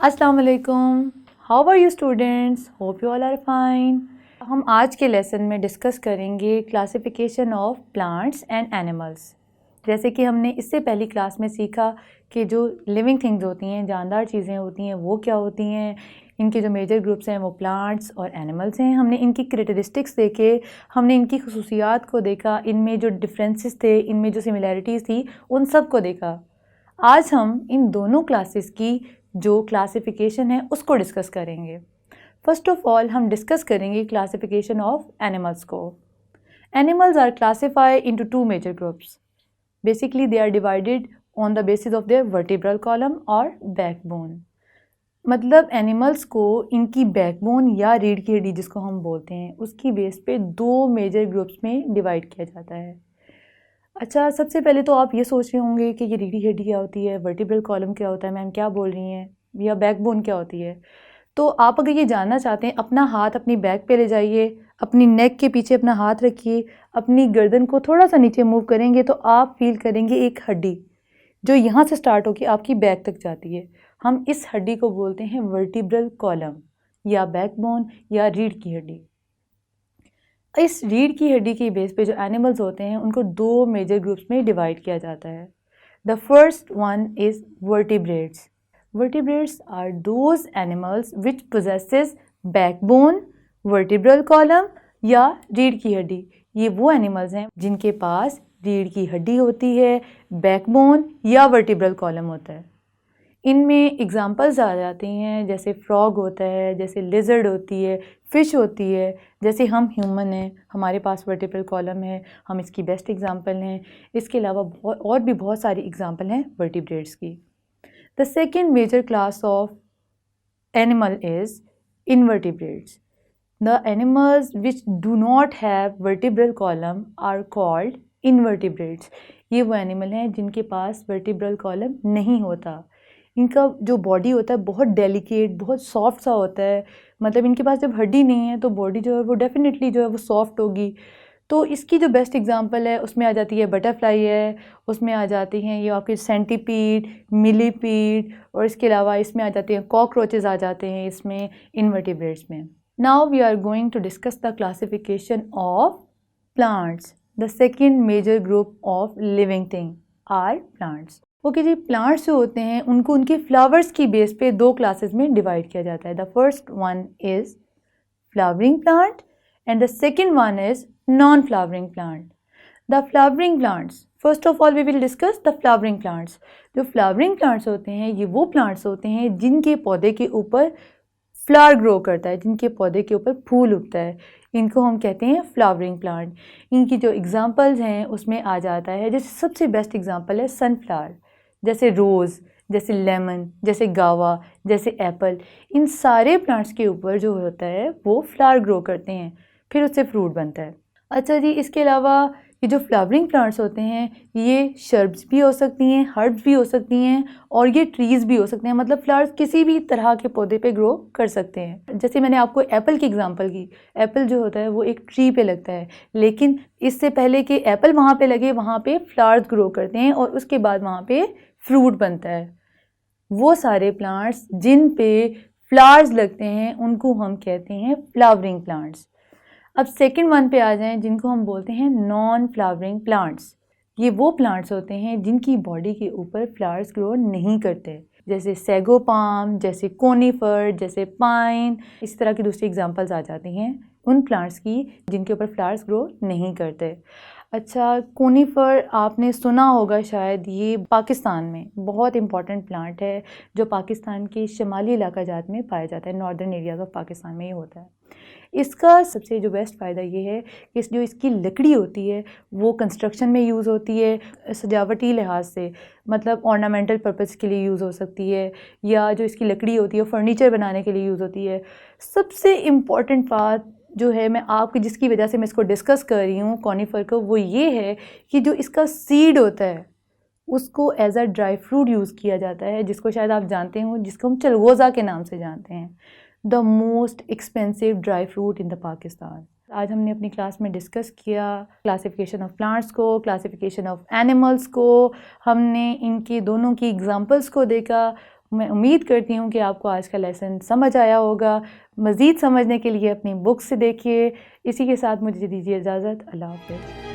अस्सलाम वालेकुम। How are you students? Hope you all are fine. हम आज के लेसन में डिस्कस करेंगे classification of plants and animals. जैसे कि हमने इससे पहली क्लास में सीखा कि जो लिविंग थिंग्स होती हैं, जानदार चीज़ें होती हैं, वो क्या होती हैं। इनके जो मेजर ग्रुप्स हैं वो प्लांट्स और एनिमल्स हैं। हमने इनकी कैरेक्टरिस्टिक्स देखे, हमने इनकी खसूसियात को देखा, इनमें जो डिफरेंसेस थे, इनमें जो सिमिलैरिटीज़ थी, उन सब को देखा। आज हम इन दोनों क्लासेस की जो क्लासिफिकेशन है उसको डिस्कस करेंगे। फर्स्ट ऑफ ऑल हम डिस्कस करेंगे क्लासिफिकेशन ऑफ एनिमल्स को। Animals are classified into two major groups. Basically they are divided on the basis of their vertebral column और बैकबोन। मतलब एनिमल्स को इनकी बैकबोन या रीढ़ की हड्डी जिसको हम बोलते हैं उसकी बेस पे दो मेजर ग्रुप्स में डिवाइड किया जाता है। अच्छा, सबसे पहले तो आप ये सोच रहे होंगे कि ये रीढ़ की हड्डी क्या होती है, वर्टिब्रल कॉलम क्या होता है, मैम क्या बोल रही हैं, या बैकबोन क्या होती है। तो आप अगर ये जानना चाहते हैं, अपना हाथ अपनी बैक पे ले जाइए, अपनी नेक के पीछे अपना हाथ रखिए, अपनी गर्दन को थोड़ा सा नीचे मूव करेंगे तो आप फील करेंगे एक हड्डी जो यहाँ से स्टार्ट होकर आपकी बैक तक जाती है। हम इस हड्डी को बोलते हैं वर्टिब्रल कॉलम या बैकबोन या रीढ़ की हड्डी। इस रीढ़ की हड्डी की बेस पे जो एनिमल्स होते हैं उनको दो मेजर ग्रुप्स में डिवाइड किया जाता है। The first one is vertebrates. Vertebrates are those animals which possesses backbone, vertebral column या रीढ़ की हड्डी। ये वो एनिमल्स हैं जिनके पास रीढ़ की हड्डी होती है, बैकबोन या वर्टिब्रल कॉलम होता है। इनमें एग्जांपल्स आ जाती हैं, जैसे फ्रॉग होता है, जैसे लिजर्ड होती है, फ़िश होती है, जैसे हम ह्यूमन हैं, हमारे पास वर्टिब्रल कॉलम है, हम इसकी बेस्ट एग्जांपल हैं। इसके अलावा और भी बहुत सारी एग्जांपल हैं वर्टिब्रेट्स की। The second major class of animal is invertebrates. The animals which do not have vertebral column are called invertebrates. ये वो एनिमल हैं जिनके पास वर्टिब्रल कॉलम नहीं होता। इनका जो बॉडी होता है बहुत डेलिकेट, बहुत सॉफ्ट सा होता है। मतलब इनके पास जब हड्डी नहीं है तो बॉडी जो है वो डेफिनेटली जो है वो सॉफ्ट होगी। तो इसकी जो बेस्ट एग्जांपल है उसमें आ जाती है बटरफ्लाई है, उसमें आ जाती हैं ये आपके सेंटीपीड, मिलीपीड, और इसके अलावा इसमें आ जाती हैं कॉकरोचेस आ जाते हैं इसमें इनवर्टिब्रेट्स में। Now we are going to discuss the classification of plants. The second major group of living thing are plants. Okay जी, प्लांट्स जो होते हैं उनको उनके फ्लावर्स की बेस पे दो क्लासेस में डिवाइड किया जाता है। The first one is flowering plant and the second one is non flowering plant. The flowering plants, first of all we will discuss the flowering plants. जो फ्लावरिंग प्लांट्स होते हैं ये वो प्लांट्स होते हैं जिनके पौधे के ऊपर फ्लावर ग्रो करता है, जिनके पौधे के ऊपर फूल उगता है, इनको हम कहते हैं फ्लावरिंग प्लांट। इनकी जो एग्जांपल्स हैं उसमें आ जाता है, जैसे सबसे बेस्ट एग्जांपल है सनफ्लावर, जैसे रोज़, जैसे लेमन, जैसे गावा, जैसे एप्पल। इन सारे प्लांट्स के ऊपर जो होता है वो फ्लावर ग्रो करते हैं, फिर उससे फ्रूट बनता है। अच्छा जी, इसके अलावा ये जो फ्लावरिंग प्लांट्स होते हैं ये शर्ब्स भी हो सकती हैं, हर्ब्स भी हो सकती हैं, और ये ट्रीज़ भी हो सकते हैं। मतलब फ्लावर्स किसी भी तरह के पौधे पे ग्रो कर सकते हैं। जैसे मैंने आपको एप्पल की एग्जांपल की, एप्पल जो होता है वो एक ट्री पे लगता है, लेकिन इससे पहले कि एप्पल वहाँ पे लगे वहाँ पे फ्लावर्स ग्रो करते हैं और उसके बाद वहाँ पे फ्रूट बनता है। वो सारे प्लांट्स जिन पे फ्लावर्स लगते हैं उनको हम कहते हैं फ्लावरिंग प्लांट्स। अब सेकंड वन पे आ जाएं, जिनको हम बोलते हैं नॉन फ्लावरिंग प्लांट्स। ये वो प्लांट्स होते हैं जिनकी बॉडी के ऊपर फ्लावर्स ग्रो नहीं करते, जैसे सैगो पाम, जैसे कोनीफर, जैसे पाइन। इस तरह की दूसरी एग्जांपल्स आ जाती हैं उन प्लांट्स की जिनके ऊपर फ्लावर्स ग्रो नहीं करते। अच्छा, कोनीफर आपने सुना होगा शायद, ये पाकिस्तान में बहुत इंपॉर्टेंट प्लांट है जो पाकिस्तान के शुमाली इलाका जात में पाया जाता है, नॉर्दर्न एरियाज़ ऑफ पाकिस्तान में ये होता है। इसका सबसे जो बेस्ट फ़ायदा ये है कि जो इसकी लकड़ी होती है वो कंस्ट्रक्शन में यूज़ होती है, सजावटी लिहाज से, मतलब ऑर्नामेंटल पर्पस के लिए यूज़ हो सकती है, या जो इसकी लकड़ी होती है फर्नीचर बनाने के लिए यूज़ होती है। सबसे इम्पॉर्टेंट बात जो है मैं आपकी जिसकी वजह से मैं इसको डिस्कस कर रही हूँ कॉनीफर को, वो ये है कि जो इसका सीड होता है उसको as a dry fruit use किया जाता है, जिसको शायद आप जानते हो, जिसको हम चलगोज़ा के नाम से जानते हैं, the most expensive dry fruit in the Pakistan. आज हमने अपनी क्लास में डिस्कस किया क्लासिफिकेशन ऑफ प्लांट्स को, क्लासिफिकेशन ऑफ एनिमल्स को, हमने इनके दोनों की एग्जांपल्स को देखा, मैं उम्मीद करती हूँ कि आपको आज का लेसन समझ आया होगा। मज़ीद समझने के लिए अपनी बुक से देखिए। इसी के साथ मुझे दीजिए इजाज़त। अल्लाह हाफ़िज़।